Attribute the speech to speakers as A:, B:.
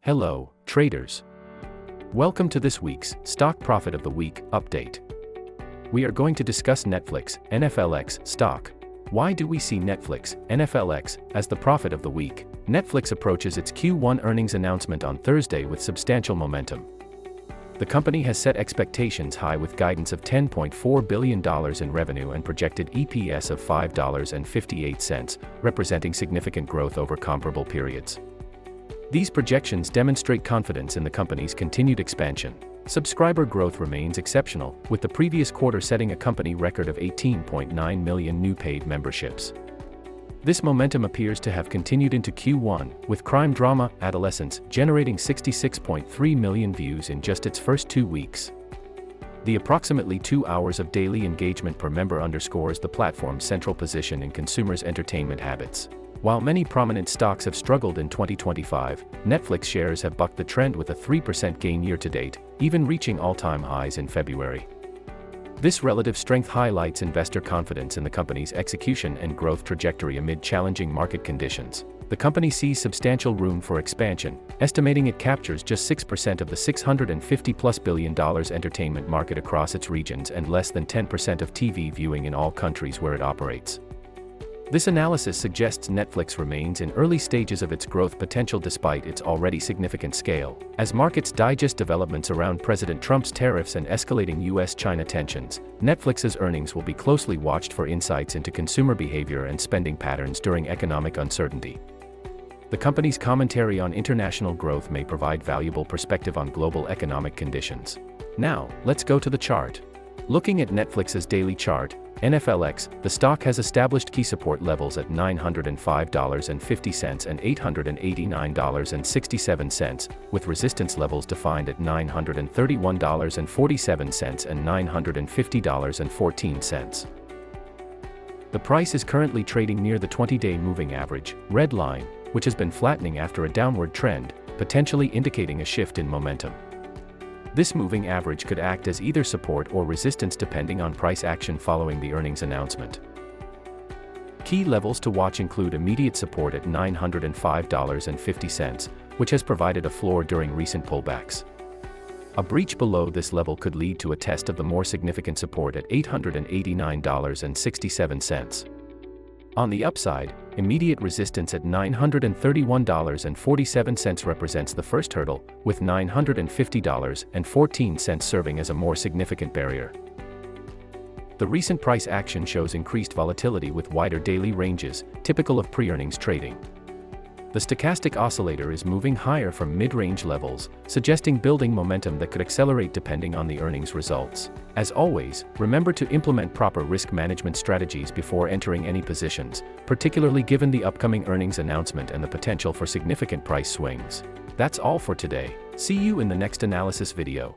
A: Hello, traders. Welcome to this week's Stock Profit of the Week update. We are going to discuss Netflix, NFLX stock. Why do we see Netflix, NFLX, as the profit of the week? Netflix approaches its Q1 earnings announcement on Thursday with substantial momentum. The company has set expectations high with guidance of $10.4 billion in revenue and projected EPS of $5.58, representing significant growth over comparable periods. These projections demonstrate confidence in the company's continued expansion. Subscriber growth remains exceptional, with the previous quarter setting a company record of 18.9 million new paid memberships. This momentum appears to have continued into Q1, with crime drama, Adolescence, generating 66.3 million views in just its first 2 weeks. The approximately 2 hours of daily engagement per member underscores the platform's central position in consumers' entertainment habits. While many prominent stocks have struggled in 2025, Netflix shares have bucked the trend with a 3% gain year-to-date, even reaching all-time highs in February. This relative strength highlights investor confidence in the company's execution and growth trajectory amid challenging market conditions. The company sees substantial room for expansion, estimating it captures just 6% of the $650+ billion entertainment market across its regions and less than 10% of TV viewing in all countries where it operates. This analysis suggests Netflix remains in early stages of its growth potential despite its already significant scale. As markets digest developments around President Trump's tariffs and escalating US-China tensions, Netflix's earnings will be closely watched for insights into consumer behavior and spending patterns during economic uncertainty. The company's commentary on international growth may provide valuable perspective on global economic conditions. Now, let's go to the chart. Looking at Netflix's daily chart, NFLX, the stock has established key support levels at $905.50 and $889.67, with resistance levels defined at $931.47 and $950.14. The price is currently trading near the 20-day moving average, red line, which has been flattening after a downward trend, potentially indicating a shift in momentum. This moving average could act as either support or resistance depending on price action following the earnings announcement. Key levels to watch include immediate support at $905.50, which has provided a floor during recent pullbacks. A breach below this level could lead to a test of the more significant support at $889.67. On the upside, immediate resistance at $931.47 represents the first hurdle, with $950.14 serving as a more significant barrier. The recent price action shows increased volatility with wider daily ranges, typical of pre-earnings trading. The stochastic oscillator is moving higher from mid-range levels, suggesting building momentum that could accelerate depending on the earnings results. As always, remember to implement proper risk management strategies before entering any positions, particularly given the upcoming earnings announcement and the potential for significant price swings. That's all for today. See you in the next analysis video.